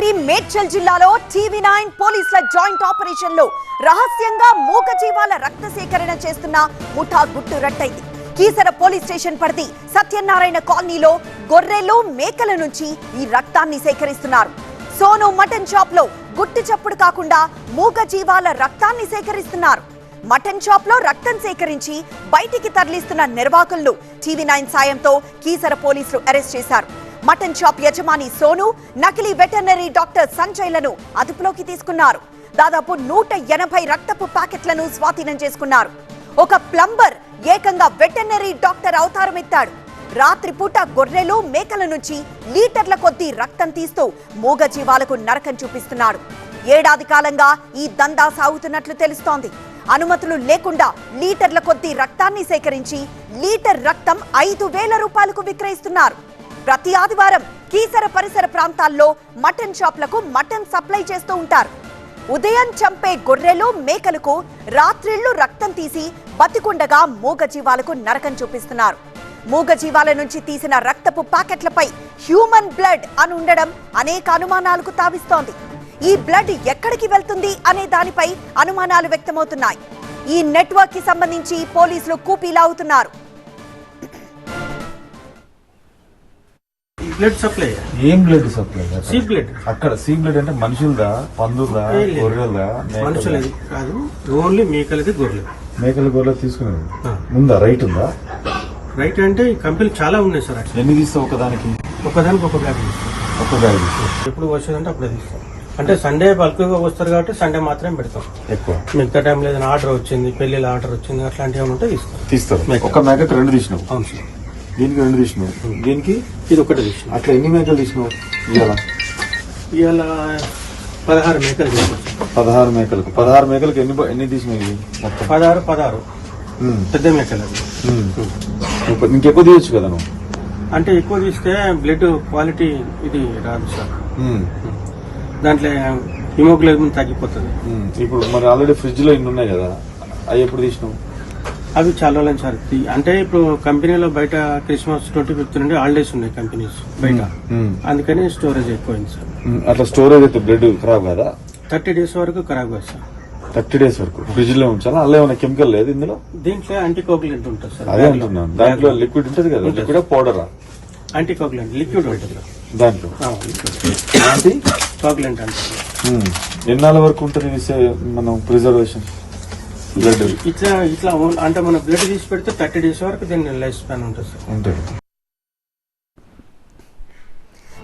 రాత్రి మేడ్చల్ జిల్లాలో టీవీ9 పోలీసుల జాయింట్ ఆపరేషన్ లో రహస్యంగా మూగజీవాల రక్త సేకరణ చేస్తున్న ముఠా గుట్టు రట్టయింది. కీసర పోలీస్ స్టేషన్ పరిధి సత్యనారాయణ కాలనీలో గొర్రెలు మేకల నుంచి ఈ రక్తాన్ని సేకరిస్తున్నారు. సోను మటన్ షాప్ లో గుట్టు చప్పుడు కాకుండా మూగజీవాల రక్తాన్ని సేకరిస్తున్నారు. మటన్ షాప్ లో రక్తం సేకరించి బయటికి తరలిస్తున్న నిర్వాహకులను టీవీ9 సాయంతో కీసర పోలీసులు అరెస్ట్ చేశారు. మటన్ షాప్ యజమాని సోను, నకిలీ వెటర్నరీ డాక్టర్ సంజయ్లను అదుపులోకి తీసుకున్నారు. దాదాపు 180 రక్తపు ప్యాకెట్లను స్వాధీనం చేసుకున్నారు. ఒక ప్లంబర్ ఏకంగా వెటర్నరీ డాక్టర్ అవతారం ఎత్తాడు. రాత్రిపూట గొర్రెలు మేకల నుంచి లీటర్ల కొద్దీ రక్తం తీస్తూ మూగజీవాలకు నరకం చూపిస్తున్నాడు. ఏడాది కాలంగా ఈ దందా సాగుతున్నట్లు తెలుస్తోంది. అనుమతులు లేకుండా లీటర్ల కొద్దీ రక్తాన్ని సేకరించి లీటర్ రక్తం 5,000 రూపాయలకు విక్రయిస్తున్నారు. ప్రతి ఆదివారం కీసర పరిసర ప్రాంతాల్లో మటన్ షాప్లకు మటన్ సప్లై చేస్తూ ఉంటారు. ఉదయం చంపే గొర్రెలు మేకలకు రాత్రిళ్లు రక్తం తీసి బతికుండగా మూగజీవాలకు నరకం చూపిస్తున్నారు. మూగజీవాల నుంచి తీసిన రక్తపు ప్యాకెట్లపై హ్యూమన్ బ్లడ్ అని ఉండడం అనేక అనుమానాలకు తావిస్తోంది. ఈ బ్లడ్ ఎక్కడికి వెళ్తుంది అనే దానిపై అనుమానాలు వ్యక్తమవుతున్నాయి. ఈ నెట్వర్క్ కి సంబంధించి పోలీసులు కూపీలావుతున్నారు. బ్లడ్ సప్లై ఏం బ్లడ్ సప్లై? C blood. అక్కడ సీ బ్లడ్ అంటే మనుషులదా, పందులదా, గొర్రెలదా? మనుషులది కాదు, ఓన్లీ మేకలది, గొర్రెలు. మేకల గొర్రెలు తీసుకునేది ఉందా? రైట్ ఉందా? రైట్ అంటే ఈ కంపెనీలు చాలా ఉన్నాయి సార్. ఎన్ని తీస్తావు ఒకదానికి? ఒకదానికి ఒక బ్యాగ్ తీస్తాం. ఒక బ్యాగ్ తీస్తాం. ఎప్పుడు వచ్చేదంటే అప్పుడే తీస్తాం. అంటే సండే బల్క్ గా వస్తారు కాబట్టి సండే మాత్రమే పెడతాం. ఎక్కువ మిగతా టైంలో ఏదైనా ఆర్డర్ వచ్చింది, పెళ్లిలో ఆర్డర్ వచ్చింది, అట్లాంటివి ఏమైనా ఉంటే తీస్తారు. ఒక మేకకు 2 తీసినావు? అవును సార్. దీనికి 2 తీసినావు, దీనికి ఇది ఒకటి తీసినాం. అట్లా ఎన్ని మేకలు తీసినావు ఇవాళ? 16 మేకలు తీసాం. 16 మేకలకు 16 మేకలకు ఎన్ని తీసినావు? మొత్తం 16 పెద్ద మేకలు. ఇంకెక్కువ తీయచ్చు కదా నువ్వు? అంటే ఎక్కువ తీస్తే బ్లడ్ క్వాలిటీ ఇది రాదు సార్. దాంట్లో హిమోగ్లోబిన్ తగ్గిపోతుంది. ఇప్పుడు మరి ఆల్రెడీ ఫ్రిడ్జ్ లో ఇన్ని ఉన్నాయి కదా, అవి ఎప్పుడు తీసినావు? అవి చాలా రోజులు సార్. అంటే ఇప్పుడు కంపెనీలో బయట క్రిస్మస్ 25th నుండి హాలిడేస్ ఉన్నాయి కంపెనీస్ బయట, అందుకని స్టోరేజ్ ఎక్కువైంది సార్. అట్లా స్టోరేజ్ అయితే బ్లడ్ ఖరాబ్ కదా? 30 days వరకు ఖరాబ్ కాదు సార్. 30 days వరకు ఫ్రిడ్జ్ లో ఉంచాలా? అలా ఏమైనా కెమికల్ లేదు ఇందులో? దీంట్లో యాంటీకోగులెంట్ ఉంటుంది సార్. అదే అంటున్నాను, దాంట్లో లిక్విడ్ ఉంటుంది కదా, లిక్విడ్ పౌడరా? యాంటీకోగులెంట్ లిక్విడ్ ఉంటుంది దాంట్లో. కోగులెంట్ అంటే ఎన్నాళ్ళ వరకు ఉంటుంది మనం ప్రిజర్వేషన్ బ్లడ్? ఇట్లా అంటే మన బ్లడ్ తీసి పెడితే 30 days వరకు దీని లైఫ్ స్పాన్ ఉంటుంది సార్. ఉంటుంది.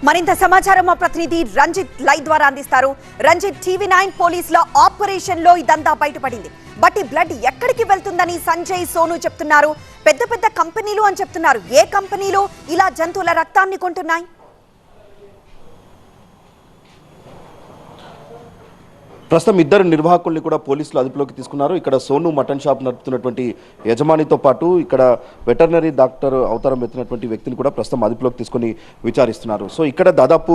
మరింత సమాచారం మా ప్రతినిధి రంజిత్ లైవ్ ద్వారా అందిస్తారు. రంజిత్, టీవీ9 పోలీసుల ఆపరేషన్ లో ఇదంతా బయటపడింది. బట్ ఈ బ్లడ్ ఎక్కడికి వెళ్తుందని సంజయ్, సోను చెప్తున్నారు. పెద్ద పెద్ద కంపెనీలు అని చెప్తున్నారు. ఏ కంపెనీలు ఇలా జంతువుల రక్తాన్ని కొంటున్నాయి? ప్రస్తుతం 2 నిర్వాహకుల్ని కూడా పోలీసులు అదుపులోకి తీసుకున్నారు. ఇక్కడ సోను మటన్ షాప్ నడుపుతున్నటువంటి యజమానితో పాటు ఇక్కడ వెటర్నరీ డాక్టర్ అవతారం ఎత్తినటువంటి వ్యక్తిని కూడా ప్రస్తుతం అదుపులోకి తీసుకొని విచారిస్తున్నారు. సో ఇక్కడ దాదాపు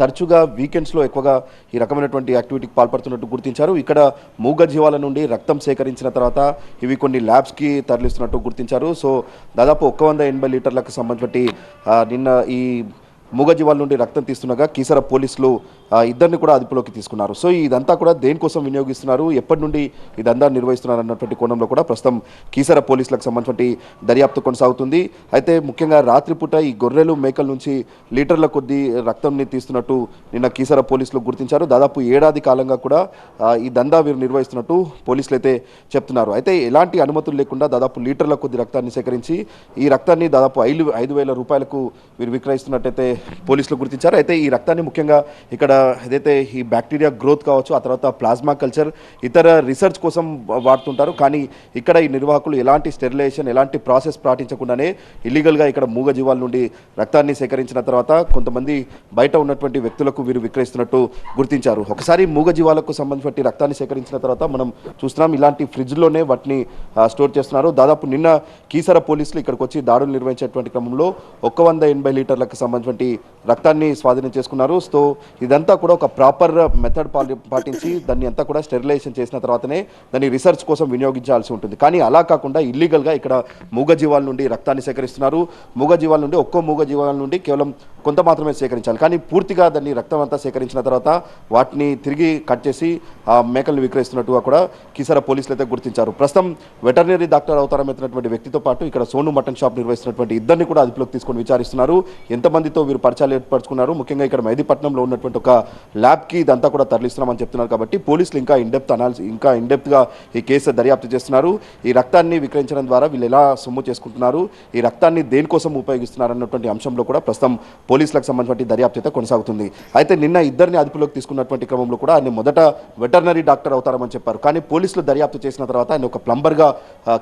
తరచుగా వీకెండ్స్లో ఎక్కువగా ఈ రకమైనటువంటి యాక్టివిటీకి పాల్పడుతున్నట్టు గుర్తించారు. ఇక్కడ మూగజీవాల నుండి రక్తం సేకరించిన తర్వాత ఇవి కొన్ని ల్యాబ్స్కి తరలిస్తున్నట్టు గుర్తించారు. సో దాదాపు 180 లీటర్లకు సంబంధించి నిన్న ఈ మూగజీవాల నుండి రక్తం తీస్తుండగా కీసర పోలీసులు 2 కూడా అదుపులోకి తీసుకున్నారు. సో ఇదంతా కూడా దేనికోసం వినియోగిస్తున్నారు, ఎప్పటి నుండి ఇదంతా నిర్వహిస్తున్నారు అన్నటువంటి కోణంలో కూడా ప్రస్తుతం కీసర పోలీసులకు సంబంధించి దర్యాప్తు కొనసాగుతుంది. అయితే ముఖ్యంగా రాత్రిపూట ఈ గొర్రెలు మేకల నుంచి లీటర్ల కొద్దీ రక్తంని తీస్తున్నట్టు నిన్న కీసర పోలీసులు గుర్తించారు. దాదాపు ఏడాది కాలంగా కూడా ఈ దందా వీరు నిర్వహిస్తున్నట్టు పోలీసులు అయితే చెప్తున్నారు. అయితే ఎలాంటి అనుమతులు లేకుండా దాదాపు లీటర్ల కొద్ది రక్తాన్ని సేకరించి ఈ రక్తాన్ని దాదాపు 5,000 రూపాయలకు వీరు విక్రయిస్తున్నట్టయితే పోలీసులు గుర్తించారు. అయితే ఈ రక్తాన్ని ముఖ్యంగా ఇక్కడ ఏదైతే ఈ బ్యాక్టీరియా గ్రోత్ కావచ్చు, ఆ తర్వాత ప్లాస్మా కల్చర్, ఇతర రీసెర్చ్ కోసం వాడుతుంటారు. కానీ ఇక్కడ ఈ నిర్వాహకులు ఎలాంటి స్టెరిలైజేషన్, ఎలాంటి ప్రాసెస్ పాటించకుండానే ఇల్లీగల్గా ఇక్కడ మూగజీవాల నుండి రక్తాన్ని సేకరించిన తర్వాత కొంతమంది బయట ఉన్నటువంటి వ్యక్తులకు వీరు విక్రయిస్తున్నట్టు గుర్తించారు. ఒకసారి మూగజీవాలకు సంబంధించిన రక్తాన్ని సేకరించిన తర్వాత మనం చూస్తున్నాం ఇలాంటి ఫ్రిడ్జ్లోనే వాటిని స్టోర్ చేస్తున్నారు. దాదాపు నిన్న కీసర పోలీసులు ఇక్కడికి వచ్చి దాడులు నిర్వహించేటువంటి క్రమంలో 180 లీటర్లకు సంబంధించి సంబంధించినటువంటి రక్తాన్ని స్వాధీనం చేసుకున్నారు. సో ఇదంతా కూడా ఒక ప్రాపర్ మెథడ్ పాటించి దాన్ని అంతా కూడా స్టెరిలైజేషన్ చేసిన తర్వాతనే దాన్ని రీసెర్చ్ కోసం వినియోగించాల్సి ఉంటుంది. కానీ అలా కాకుండా ఇల్లీగల్గా ఇక్కడ మూగజీవాల నుండి రక్తాన్ని సేకరిస్తున్నారు. మూగజీవాల నుండి ఒక్కో మూగజీవాల నుండి కేవలం కొంత మాత్రమే సేకరించాలి. కానీ పూర్తిగా దాన్ని రక్తం అంతా సేకరించిన తర్వాత వాటిని తిరిగి కట్ చేసి మేకలను విక్రయిస్తున్నట్టుగా కూడా కీసర పోలీసులు అయితే గుర్తించారు. ప్రస్తుతం వెటర్నరీ డాక్టర్ అవతారం ఎత్తినటువంటి వ్యక్తితో పాటు ఇక్కడ సోను మటన్ షాప్ నిర్వహిస్తున్నటువంటి ఇద్దరిని కూడా అదుపులోకి తీసుకొని విచారిస్తున్నారు. ఎంతమందితో వీరు పరిచయాలు ఏర్పరచుకున్నారు, ముఖ్యంగా ఇక్కడ మెహదీపట్నంలో ఉన్నటువంటి ఒక ల్యాబ్కి ఇదంతా కూడా తరలిస్తున్నామని చెప్తున్నారు. కాబట్టి పోలీసులు ఇంకా ఇన్డెప్త్గా ఈ కేసు దర్యాప్తు చేస్తున్నారు. ఈ రక్తాన్ని విక్రయించడం ద్వారా వీళ్ళు ఎలా సొమ్ము చేసుకుంటున్నారు, ఈ రక్తాన్ని దేనికోసం ఉపయోగిస్తున్నారు అన్నటువంటి అంశంలో కూడా ప్రస్తుతం పోలీసులకు సంబంధించిన దర్యాప్తు అయితే కొనసాగుతుంది. అయితే నిన్న ఇద్దరిని అదుపులోకి తీసుకున్నటువంటి క్రమంలో కూడా ఆయన మొదట వెటర్నరీ డాక్టర్ అవుతారని చెప్పారు. కానీ పోలీసులు దర్యాప్తు చేసిన తర్వాత ఆయన ఒక ప్లంబర్గా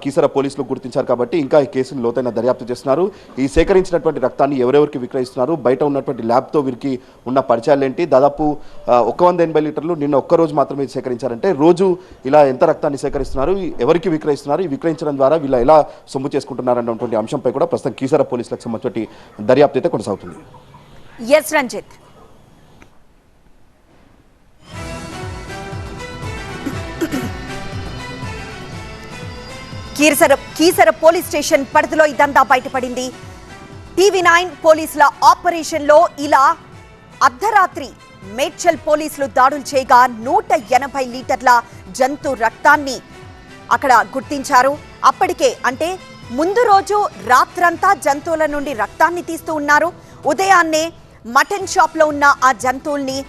కీసర పోలీసులు గుర్తించారు. కాబట్టి ఇంకా ఈ కేసును లోతైన దర్యాప్తు చేస్తున్నారు. ఈ సేకరించినటువంటి రక్తాన్ని ఎవరెవరికి విక్రయిస్తున్నారు, బయట ఉన్నటువంటి ల్యాబ్తో వీరికి ఉన్న పరిచయాలు ఏంటి, దాదాపు 180 లీటర్లు నిన్న ఒక్కరోజు మాత్రమే సేకరించారంటే రోజు ఇలా ఎంత రక్తాన్ని సేకరిస్తున్నారు, ఎవరికి విక్రయిస్తున్నారు, ఈ విక్రయించడం ద్వారా వీళ్ళు ఎలా సొమ్ము చేసుకుంటున్నారు అన్నటువంటి అంశంపై కూడా ప్రస్తుతం కీసర పోలీసులకు సంబంధించి దర్యాప్తు అయితే కొనసాగుతుంది. S Ranjith. Keesara police station పరిధిలో ఇదంతా బయటపడింది. TV9 పోలీసుల ఆపరేషన్ లో ఇలా అర్ధరాత్రి మేడ్చల్ పోలీసులు దాడులు చేయగా 180 లీటర్ల జంతు రక్తాన్ని అక్కడ గుర్తించారు. అప్పటికే అంటే ముందు రోజు రాత్రంతా జంతువుల నుండి రక్తాన్ని తీస్తూ ఉన్నారు. ఉదయాన్నే మటన్ షాప్ లో ఉన్న ఆ జంతువుల్ని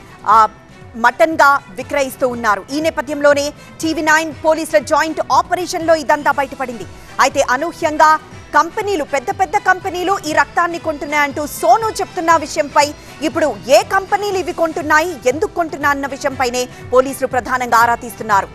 మటన్ గా విక్రయిస్తూ ఉన్నారు. ఈ నేపథ్యంలోనే TV9 పోలీసుల జాయింట్ ఆపరేషన్ లో ఇదంతా బయటపడింది. అయితే అనూహ్యంగా కంపెనీలు, పెద్ద పెద్ద కంపెనీలు ఈ రక్తాన్ని కొంటున్నాయంటూ సోను చెప్తున్న విషయంపై ఇప్పుడు ఏ కంపెనీలు ఇవి కొంటున్నాయి, ఎందుకు కొంటున్నా అన్న విషయంపైనే పోలీసులు ప్రధానంగా ఆరా తీస్తున్నారు.